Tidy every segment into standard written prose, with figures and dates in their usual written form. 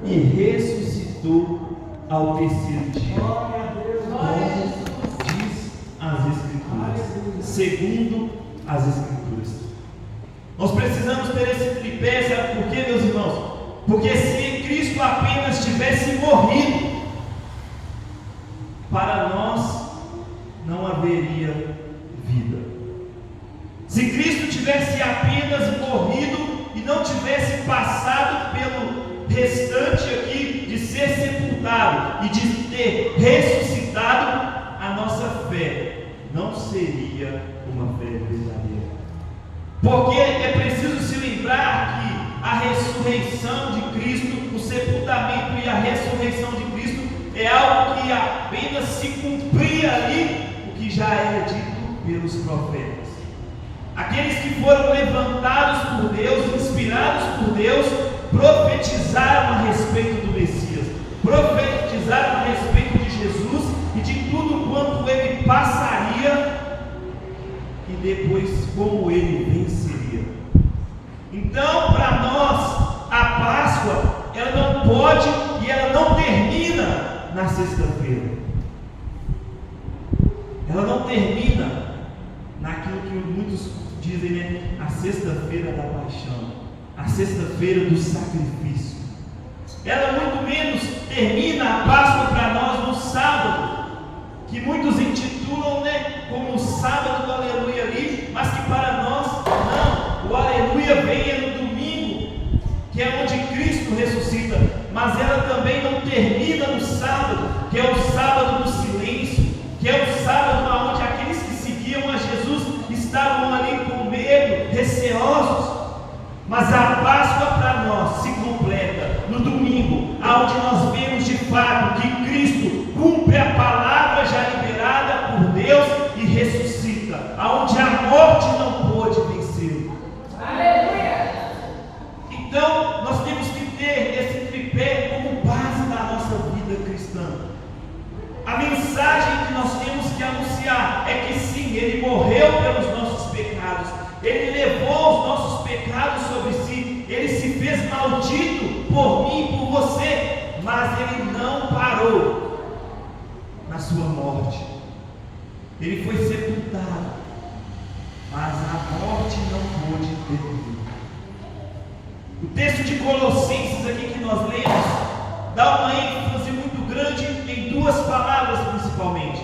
e ressuscitou ao terceiro dia, como diz as Escrituras, segundo as Escrituras. Nós precisamos ter esse tripé, sabe por quê, meus irmãos? Porque se Cristo apenas tivesse morrido, para nós não haveria vida. Se Cristo tivesse apenas morrido e não tivesse passado pelo restante aqui de ser sepultado e de ter ressuscitado, a nossa fé não seria uma fé verdadeira. Porque é preciso se lembrar que a ressurreição de Cristo, o sepultamento e a ressurreição de Cristo é algo que apenas se cumpria ali o que já era dito pelos profetas. Aqueles que foram levantados por Deus, inspirados por Deus, profetizaram a respeito do Messias, profetizaram a respeito de Jesus e de tudo quanto ele passaria e depois como ele venceria. Então, para nós, a Páscoa, ela não pode e ela não termina na sexta-feira. Ela não termina naquilo que muitos dizem, né? A sexta-feira da paixão, a sexta-feira do sacrifício. Ela muito menos termina a Páscoa para nós no sábado, que muitos intitulam, né, como o sábado do aleluia ali, mas que para nós não. O aleluia vem no domingo, que é onde Cristo ressuscita, mas ela também não termina no sábado, que é o sábado do silêncio, que é o sábado onde aqueles que seguiam a Jesus estavam ali com medo, receosos. Mas a Páscoa para nós se completa no domingo, aonde nós vemos de fato que Cristo cumpre a palavra já liberada por Deus e ressuscita, aonde a morte não pôde vencê-lo. Aleluia! Então nós temos que ter esse tripé como base da nossa vida cristã. A mensagem que nós temos que anunciar é que sim, Ele morreu pelos nossos pecados, Ele levou os nossos pecados sobre si, Ele se fez maldito por mim e por você, mas Ele não parou na sua morte. Ele foi sepultado, mas a morte não pôde deter. O texto de Colossenses aqui que nós lemos dá uma ênfase muito grande em duas palavras principalmente,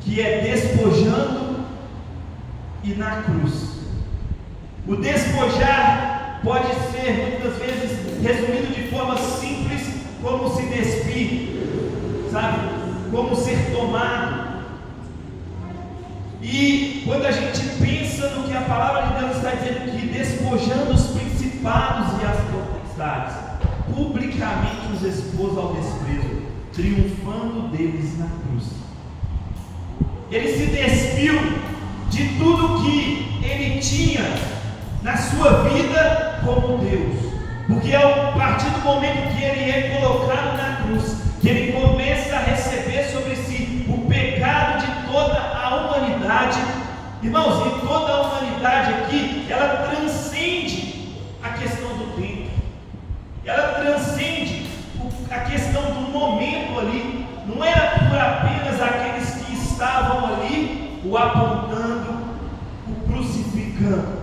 que é despojando e na cruz. O despojar pode ser muitas vezes resumido de forma simples como se despir, sabe? Como ser tomado. E quando a gente pensa no que a palavra de Deus está dizendo, que despojando os principados e as potestades, publicamente os expôs ao desprezo, triunfando deles na cruz. Ele se despiu de tudo que ele tinha na sua vida como Deus, porque a partir do momento que ele é colocado na cruz, que ele começa a receber sobre si o pecado de toda a humanidade, irmãos, e toda a humanidade aqui, ela transcende a questão do tempo, ela transcende a questão do momento ali. Não era por apenas aqueles que estavam ali o apontando, o crucificando,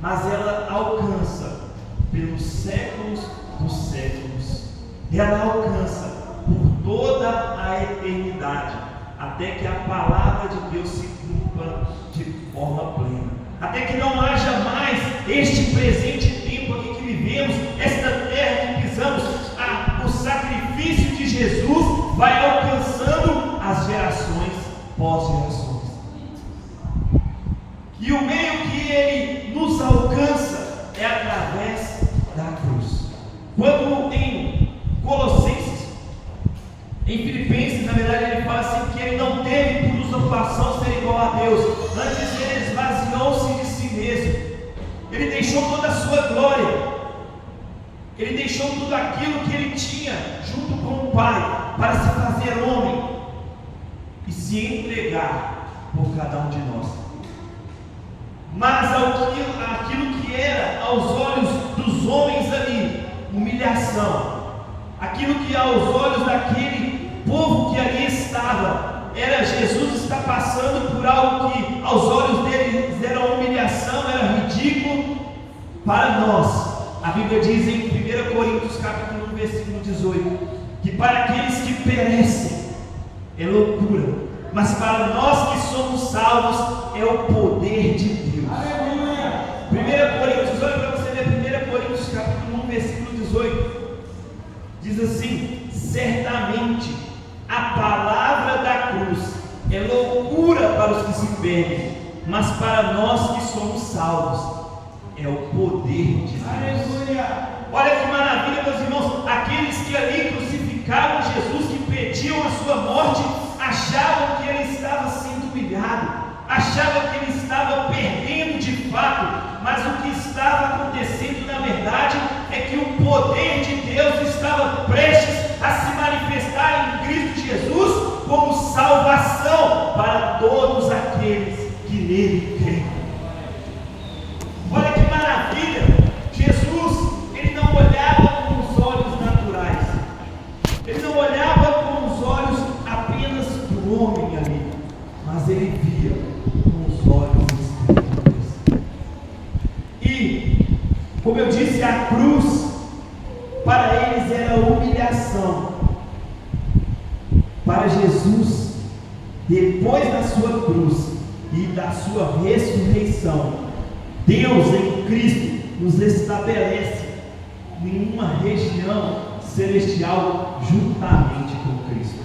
mas ela alcança pelos séculos dos séculos, ela alcança por toda a eternidade, até que a palavra de Deus se cumpra de forma plena, até que não haja mais este presente tempo aqui que vivemos, esta terra que pisamos. O sacrifício de Jesus vai alcançando as gerações pós-gerações, e o meio que ele nos alcança é através da cruz. Quando em Colossenses, em Filipenses, na verdade ele fala assim, que ele não teve por usurpação ser igual a Deus, antes ele esvaziou-se de si mesmo, ele deixou toda a sua glória, ele deixou tudo aquilo que ele tinha junto com o Pai, para se fazer homem e se entregar por cada um de nós. Mas aquilo que era aos olhos dos homens ali humilhação. Aquilo que aos olhos daquele povo que ali estava, era Jesus está passando por algo que aos olhos deles era humilhação, era ridículo. Para nós, a Bíblia diz em 1 Coríntios capítulo 1, versículo 18, que para aqueles que perecem é loucura, mas para nós que somos salvos é o poder de Deus. Aleluia! 1 Coríntios, olha para você ler 1 Coríntios capítulo 1, versículo 18, diz assim: certamente a palavra da cruz é loucura para os que se perdem, mas para nós que somos salvos é o poder de Deus. Aleluia! Olha que maravilha, meus irmãos. Aqueles que ali crucificaram Jesus, que pediam a sua morte, achavam que ele estava sendo humilhado, achavam que ele estava perdendo de fato, mas o que estava acontecendo na verdade é que o poder de Deus estava prestes a se manifestar em Cristo Jesus como salvação para todos aqueles que nele creem. Olha que maravilha! Jesus, ele não olhava com os olhos naturais, ele não olhava com os olhos apenas do homem ali, mas ele via com os olhos espirituais. E, como eu disse, a cruz para eles era humilhação. Para Jesus, depois da sua cruz e da sua ressurreição, Deus em Cristo nos estabelece em uma região celestial juntamente com Cristo.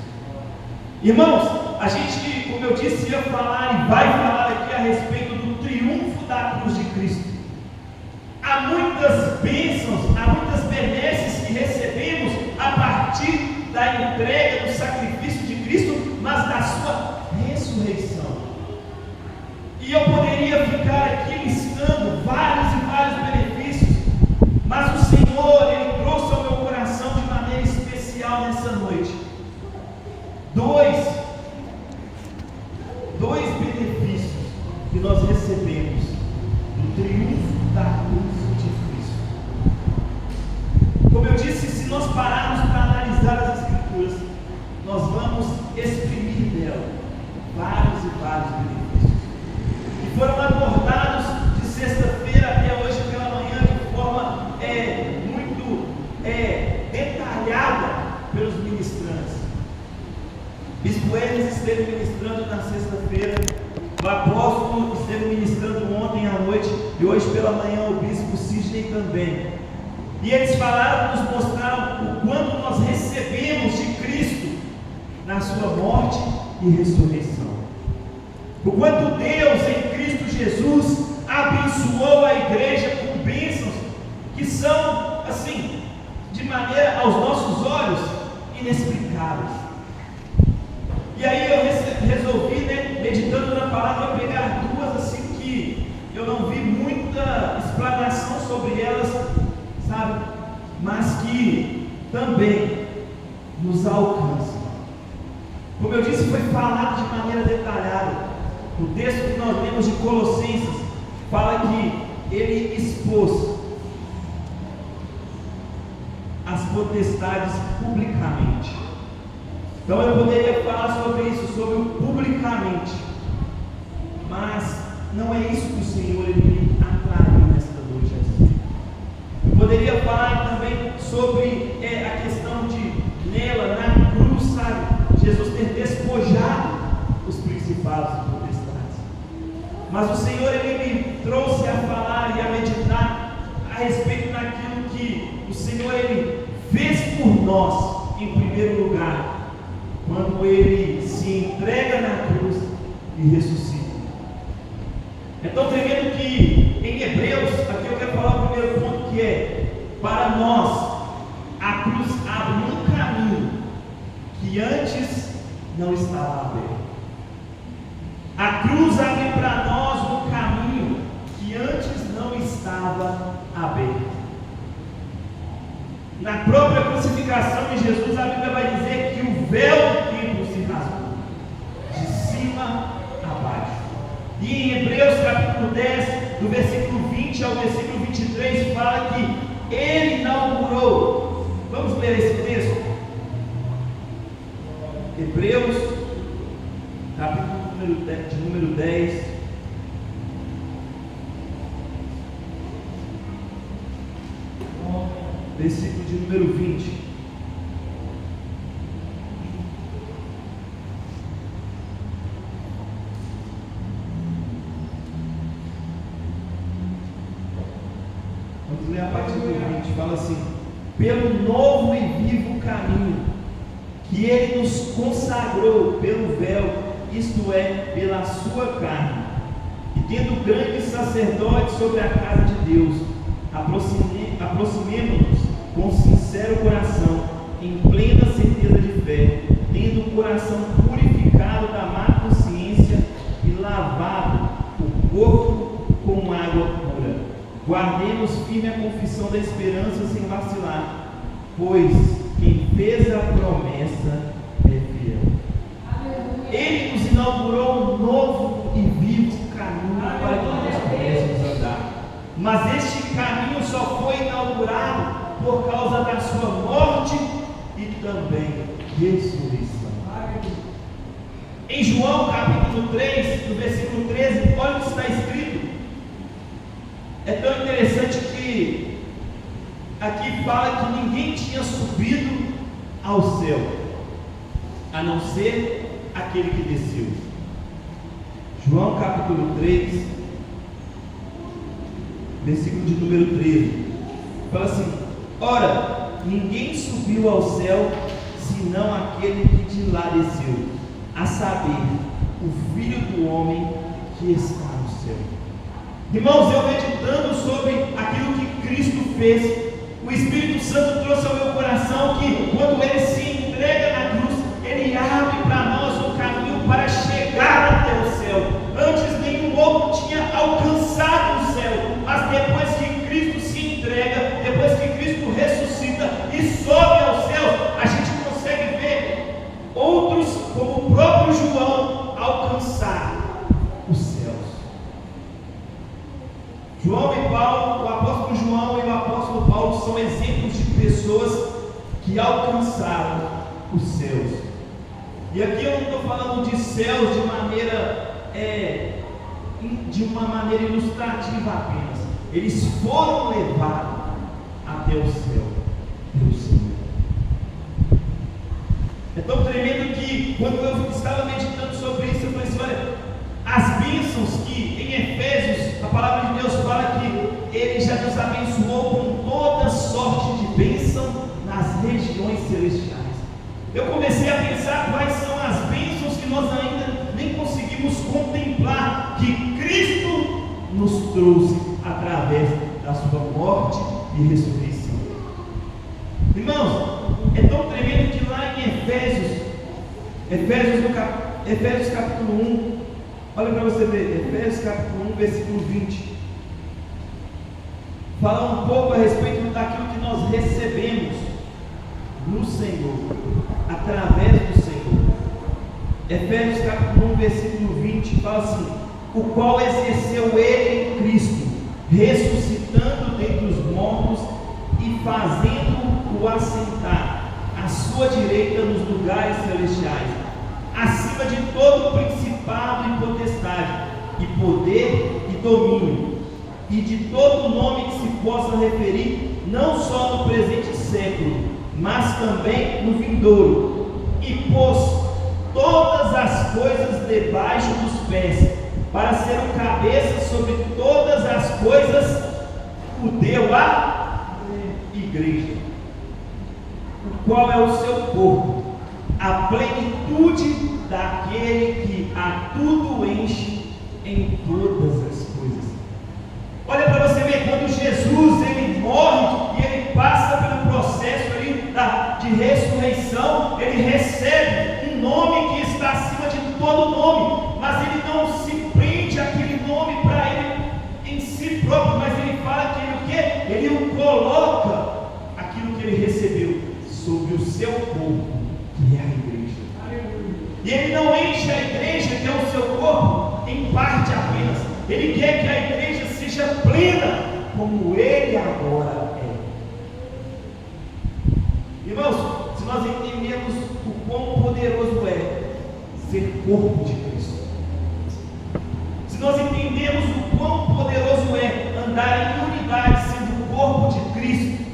Irmãos, a gente, como eu disse, ia falar e vai falar aqui a respeito do triunfo da cruz de Cristo. Há muitas bênçãos, há muitas benesses que recebemos a partir da entrega, do sacrifício de Cristo, mas da sua ressurreição. E eu poderia ficar aqui listando vários e vários benefícios, mas o Senhor, Ele trouxe ao meu coração de maneira especial nessa noite dois benefícios que nós recebemos do triunfo da cruz de Cristo. Como eu disse, se nós pararmos para analisar as Escrituras, nós vamos exprimir dela vários e vários benefícios. Foram abordados de sexta-feira até hoje pela manhã de forma muito detalhada pelos ministrantes. Bispo Enes esteve ministrando na sexta-feira, o apóstolo esteve ministrando ontem à noite e hoje pela manhã o bispo Sidney também. E eles falaram, nos mostraram o quanto nós recebemos de Cristo na sua morte e ressurreição. O quanto Deus em Cristo Jesus abençoou a igreja com bênçãos que são, assim, de maneira aos nossos olhos inexplicáveis. E aí eu resolvi, meditando na palavra, pegar duas assim que eu não vi muita explanação sobre elas, sabe? Mas que também nos alcançam. Como eu disse, foi falado de maneira detalhada. O texto que nós lemos de Colossenses fala que ele expôs as potestades publicamente. Então eu poderia falar sobre isso, sobre o publicamente, mas não é isso que o Senhor ele atraiu nesta noite a dizer. Eu poderia falar também sobre a questão de nela, na cruz, sabe, Jesus ter despojado os principados e potestades. Mas o Senhor ele me trouxe a falar e a meditar a respeito daquilo que o Senhor ele fez por nós em primeiro lugar, quando ele se entrega na cruz e ressuscita. É tão tremendo que em Hebreus, aqui eu quero falar o primeiro ponto, que é: para nós a cruz abre um caminho que antes não estava aberto. A cruz abre para nós um caminho que antes não estava aberto. Na própria crucificação de Jesus, a Bíblia vai dizer que o véu do templo se rasgou, de cima a baixo. E em Hebreus capítulo 10, do versículo 20 ao versículo 23, fala que ele inaugurou Hebreus, capítulo de número 10. Versículo de número 20. Vamos ler a partir do 20. Fala assim: pelo novo e vivo caminho que Ele nos consagrou pelo véu, isto é, pela sua carne, e tendo grande sacerdote sobre a casa de Deus, aproximemo-nos com sincero coração, em plena certeza de fé, tendo o coração purificado da má consciência e lavado o corpo com água pura. Guardemos firme a confissão da esperança sem vacilar, pois quem fez a promessa é fiel. Ele nos inaugurou um novo e vivo caminho para que nós pudéssemos andar. Mas este caminho só foi inaugurado por causa da sua morte e também ressurreição. Em João capítulo 3, no versículo 13, olha o que está escrito. É tão interessante que aqui fala que ninguém tinha subido ao céu, a não ser aquele que desceu. João capítulo 3, versículo de número 13, fala assim: ora, ninguém subiu ao céu, senão aquele que de lá desceu, a saber, o Filho do Homem que está no céu. Irmãos, eu meditando sobre aquilo que Cristo fez, o Espírito Santo trouxe ao meu coração que quando Ele se entrega na cruz, Ele abre para nós um caminho para chegar até o céu. Antes nenhum outro tinha alcançado o céu, mas depois que Cristo se entrega, depois que Cristo ressuscita e sobe aos céus, a gente consegue ver outros, como o próprio João, alcançar os céus. João e Paulo, o apóstolo João e o apóstolo Paulo são exemplos de pessoas que alcançaram os céus. E aqui eu não estou falando de céus de uma maneira ilustrativa apenas. Eles foram levados até o céu pelo Senhor. É tão tremendo que quando eu estava meditando sobre isso, eu falei assim: olha, as bênçãos que em Efésios a palavra de Deus fala que Ele já nos abençoou com toda sorte de bênção nas regiões celestiais. Eu comecei a pensar quais são as bênçãos que nós ainda nem conseguimos contemplar, que Cristo nos trouxe através da sua morte e ressurreição. Irmãos, é tão tremendo que lá em Efésios capítulo 1, olha para você ver, Efésios capítulo 1, versículo 20, fala um pouco a respeito daquilo que nós recebemos no Senhor, através do Senhor. Efésios capítulo 1, versículo 20, fala assim: o qual exerceu Ele em Cristo, ressuscitando dentre os mortos e fazendo-o assentar à sua direita nos lugares celestiais, acima de todo principado e potestade, e poder e domínio, e de todo nome que se possa referir, não só no presente século, mas também no vindouro, e pôs todas as coisas debaixo dos pés, para ser o cabeça sobre todas as coisas, o deu à igreja, o qual é o seu corpo, a plenitude daquele que a tudo enche em todas as coisas. Olha para você ver, quando Jesus ele morre e ele passa pelo processo ali de ressurreição, ele recebe um nome que está acima de todo nome, mas ele não se prende aquele nome para ele em si próprio, mas ele fala que ele o quê? Ele coloca aquilo que ele recebeu sobre o seu corpo, que é a igreja. E ele não enche a igreja, que é o seu corpo, em parte apenas. Ele quer que a igreja seja plena, como ele agora é. Irmãos, se nós entendemos o quão poderoso é corpo de Cristo. Se nós entendemos o quão poderoso é andar em unidade sendo o corpo de Cristo,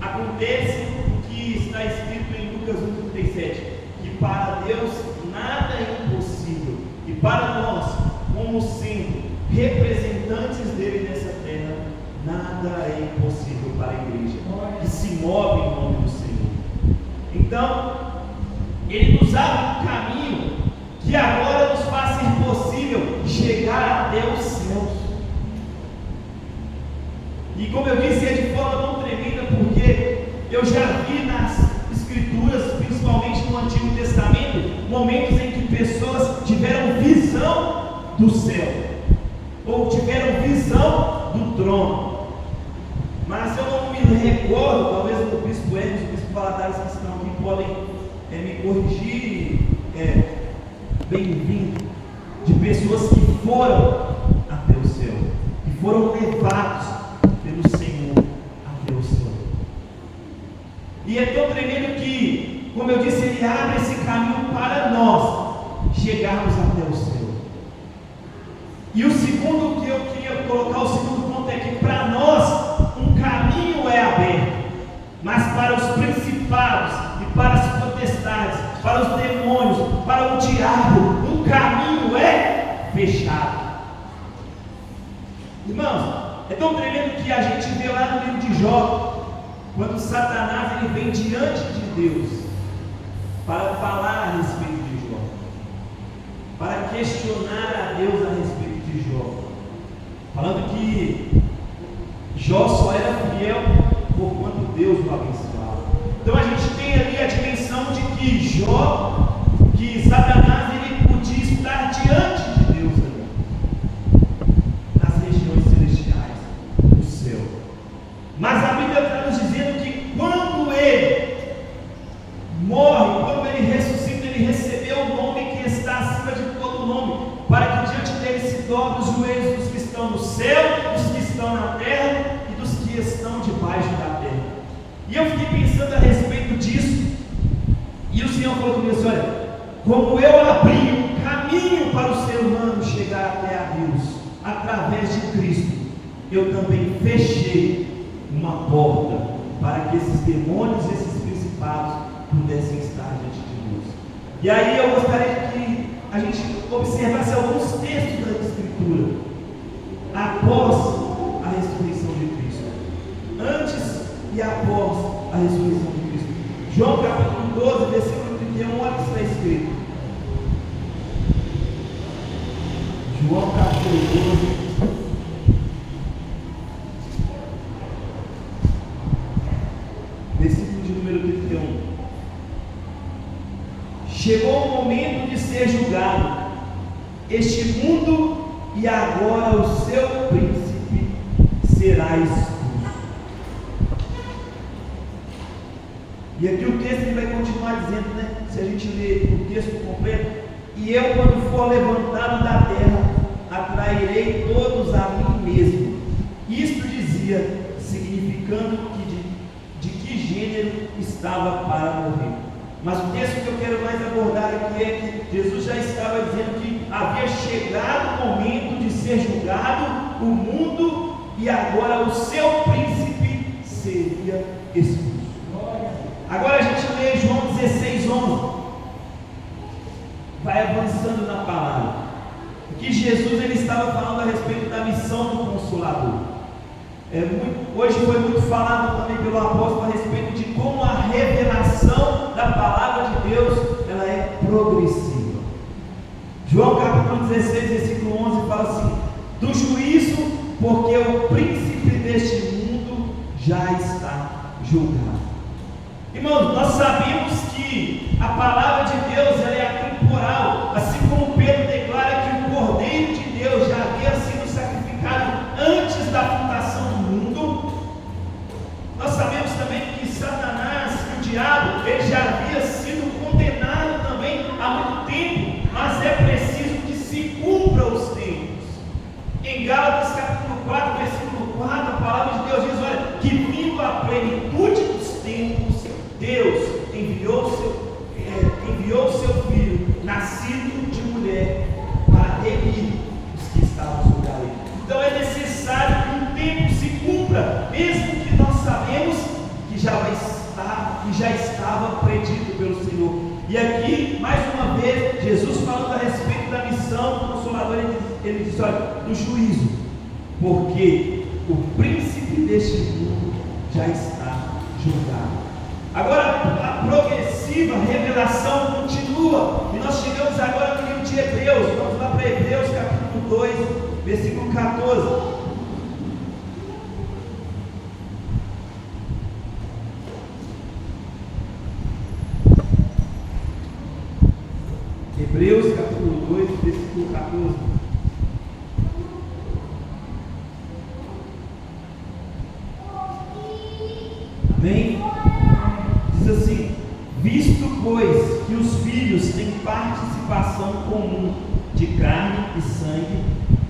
acontece o que está escrito em Lucas 1,37, que para Deus nada é impossível, e para nós, como sendo representantes dele nessa terra, nada é impossível para a igreja que se move em nome do Senhor. Então, ele nos abre um caminho que agora nos faz ser possível chegar até os céus. E como eu disse, é de forma tão tremenda, porque eu já vi nas Escrituras, principalmente no Antigo Testamento, momentos em que pessoas tiveram visão do céu, ou tiveram visão do trono. Mas eu não me recordo, talvez o bispo Hermes, o bispo Valadares que estão aqui podem me corrigir, bem-vindo, de pessoas que foram até o céu, que foram levados pelo Senhor até o céu. E é tão tremendo que, como eu disse, ele abre esse caminho para nós chegarmos até o céu. E o segundo que eu queria colocar, o segundo ponto é que para nós um caminho é aberto, mas para os principados e para as potestades, para os demônios, para o diabo, um caminho é fechado. Irmãos, é tão tremendo que a gente vê lá no livro de Jó, quando Satanás ele vem diante de Deus para falar a respeito de Jó, para questionar a Deus a respeito de Jó, falando que Jó só era fiel por quanto Deus o abençoava. Então a gente tem ali a dimensão de que Satanás ele podia estar diante de Deus ali, nas regiões celestiais do céu. Mas a Bíblia está nos dizendo que quando ele morre, quando ele ressuscita, ele recebeu o nome que está acima de todo nome, para que diante dele se dobre os joelhos dos que estão no céu, dos que estão na terra e dos que estão debaixo da terra. E eu fiquei pensando a respeito disso, e o Senhor falou comigo assim: olha, como eu abri um caminho para o ser humano chegar até a Deus através de Cristo, eu também fechei uma porta para que esses demônios, esses principados pudessem estar diante de Deus. E aí eu gostaria que a gente observasse alguns textos da Escritura após a ressurreição de Cristo, antes e após a ressurreição de Cristo. João capítulo 12, versículo 31, olha o que está escrito. João capítulo 12, versículo de número 31. Chegou o momento de ser julgado este mundo, e agora o seu príncipe será expulso. E aqui o texto vai continuar dizendo, né? Se a gente ler o texto completo: e eu, quando for levantado da terra, atrairei todos a mim mesmo. Isto dizia, significando de que gênero estava para morrer. Mas o texto que eu quero mais abordar aqui é que Jesus já estava dizendo que havia chegado o momento de ser julgado o mundo, e agora o seu príncipe seria expulso. Agora a gente lê João 16:11, vai avançando na palavra, porque Jesus ele estava falando a respeito da missão do Consolador. Hoje foi muito falado também pelo apóstolo a respeito de como a revelação da palavra de Deus ela é progressiva. João capítulo 16, versículo 11 fala assim: do juízo, porque o príncipe deste mundo já está julgado. Irmãos, nós sabemos que a palavra de Deus ela é atemporal, assim como Pedro declara que o Cordeiro de Deus já havia sido sacrificado antes da fundação do mundo. Nós sabemos também que Satanás, o diabo, ele já havia sido condenado também há muito tempo, mas é preciso que se cumpra os tempos. Em Gálatas capítulo 4, versículo 4, a palavra de Deus diz: olha, que vindo a plenitude dos tempos, Deus enviou o seu Filho, nascido que já estava predito pelo Senhor. E aqui, mais uma vez, Jesus falando a respeito da missão do Consolador, ele diz: olha, do juízo, porque o príncipe deste mundo já está julgado. Agora, a progressiva revelação continua, e nós chegamos agora no livro de Hebreus. Vamos lá para Hebreus capítulo 2, versículo 14. Hebreus capítulo 2, versículo 14. Amém? Diz assim: visto, pois, que os filhos têm participação comum de carne e sangue,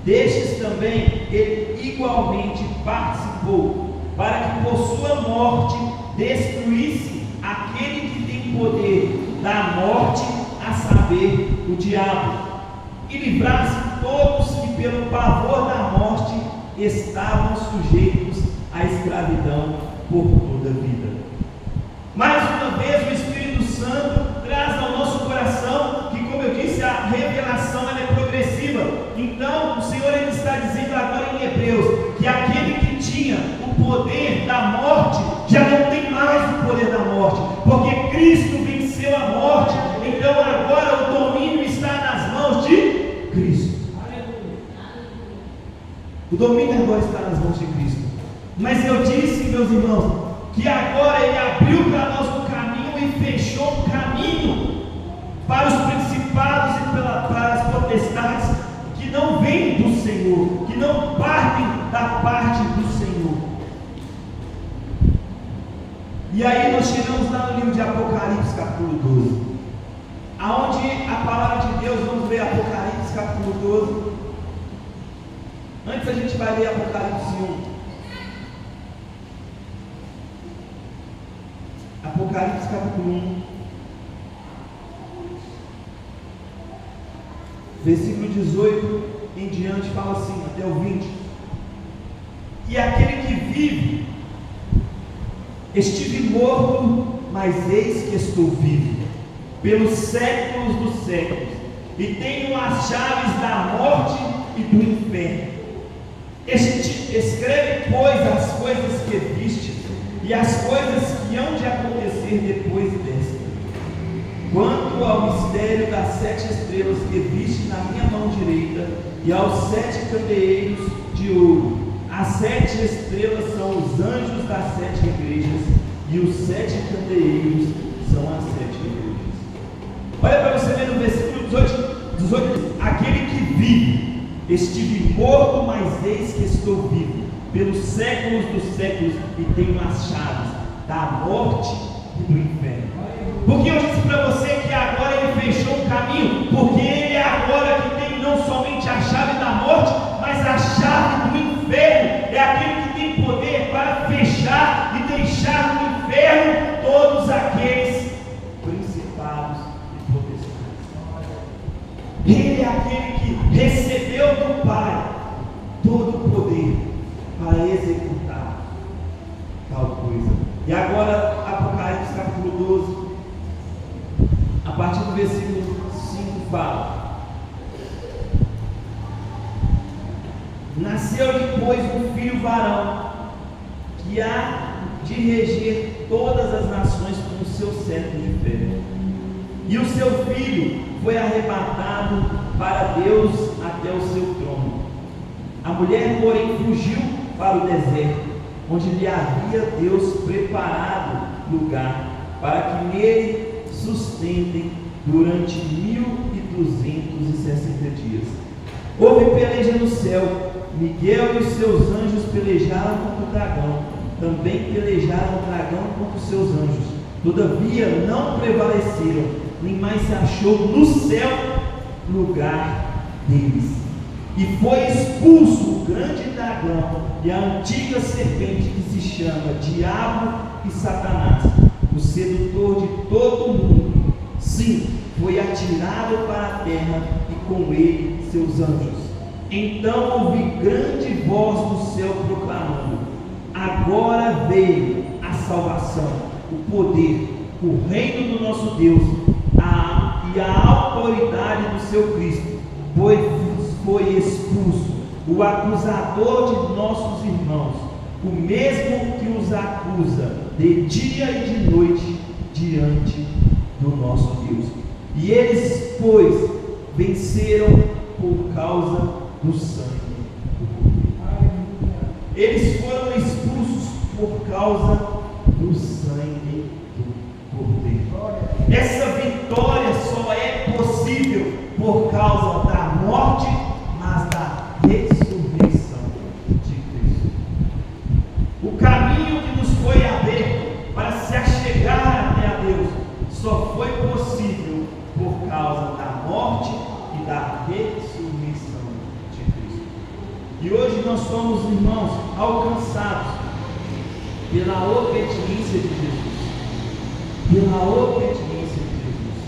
destes também ele igualmente participou, para que por sua morte destruísse aquele que tem poder da morte, a saber, o diabo, e livrasse todos que pelo pavor da morte estavam sujeitos à escravidão por toda a vida. Mais uma vez, o Espírito Santo traz ao nosso coração que, como eu disse, a revelação ela é progressiva. Então, o Senhor ele está dizendo agora em Hebreus que aquele que tinha o poder da morte já não tem mais o poder da morte, porque Cristo venceu a morte. Então agora o domínio está nas mãos de Cristo. O domínio agora está nas mãos de Cristo. Mas eu disse, meus irmãos, que agora ele abriu para nós um caminho e fechou um caminho para os principados e para as potestades que não vêm do Senhor, que não partem da parte do Senhor. E aí nós chegamos lá no livro de Apocalipse capítulo 12, aonde a palavra de Deus, vamos ver Apocalipse capítulo 12. Antes a gente vai ler Apocalipse 1. Apocalipse capítulo 1, versículo 18 em diante, fala assim, até o 20: e aquele que vive, estive morto, mas eis que estou vivo, pelos séculos dos séculos, e tenho as chaves da morte e do inferno. Escreve, pois, as coisas que viste, e as coisas que hão de acontecer depois desta. Quanto ao mistério das 7 estrelas que viste na minha mão direita, e aos 7 candeeiros de ouro, as 7 estrelas são os anjos das 7 igrejas, e os 7 candeeiros são as 7 igrejas. Olha para você ver no versículo 18: aquele que vive, estive morto, mas eis que estou vivo, pelos séculos dos séculos, e tenho as chaves da morte e do inferno. Porque eu disse para você que agora ele fechou um caminho, porque ele é agora que tem não somente a chave da morte, mas a chave do inferno. É aquele que tem poder para fechar e deixar no inferno todos aqueles principados e potestades. Ele é aquele que recebeu do Pai todo o poder para executar tal coisa. E agora, Apocalipse capítulo 12, a partir do versículo 5 fala: nasceu-lhe, pois, um filho varão, que há de reger todas as nações com o seu cetro de ferro. E o seu filho foi arrebatado para Deus até o seu trono. A mulher, porém, fugiu para o deserto, onde lhe havia Deus preparado lugar, para que nele sustentem durante 1260 dias. Houve peleja no céu, Miguel e os seus anjos pelejaram contra o dragão, também pelejaram o dragão contra os seus anjos, todavia não prevaleceram, nem mais se achou no céu lugar deles. E foi expulso o grande dragão e a antiga serpente, que se chama Diabo e Satanás, o sedutor de todo o mundo. Sim, foi atirado para a terra, e com ele seus anjos. Então ouvi grande voz do céu proclamando: agora veio a salvação, o poder, o reino do nosso Deus e a autoridade do seu Cristo, pois foi expulso o acusador de nossos irmãos, o mesmo que os acusa de dia e de noite diante do nosso Deus. E eles, pois, venceram por causa do sangue do Cordeiro. Eles foram expulsos por causa do sangue do Cordeiro. Essa vitória só é possível por causa da morte, mas da ressurreição de Cristo. O caminho que nos foi aberto para se achegar até a Deus só foi possível por causa da morte e da ressurreição de Cristo. E hoje nós somos, irmãos, alcançados pela obediência de Jesus. Pela obediência de Jesus.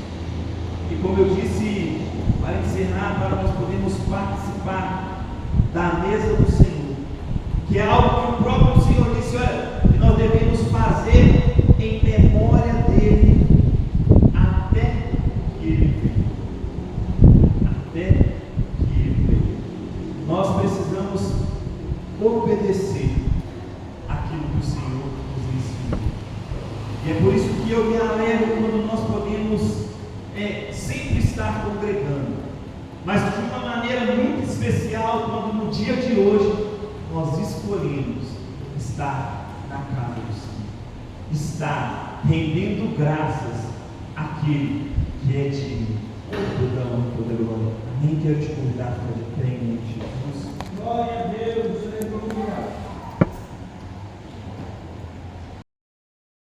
E como eu disse, para encerrar, para nós podermos participar da mesa do Senhor, que é algo que o próprio Senhor disse, olha, que nós devemos fazer em memória dele até que ele venha. Até que ele venha. Nós precisamos obedecer aquilo que o Senhor nos ensina. E é por isso que eu me alegro quando nós podemos sempre estar congregando, mas de uma maneira muito especial quando no dia de hoje nós escolhemos estar na casa do Senhor, estar rendendo graças àquele que é digno. Toda honra, toda glória. Nem quero te convidar para de pé em nome de Jesus. Glória a Deus.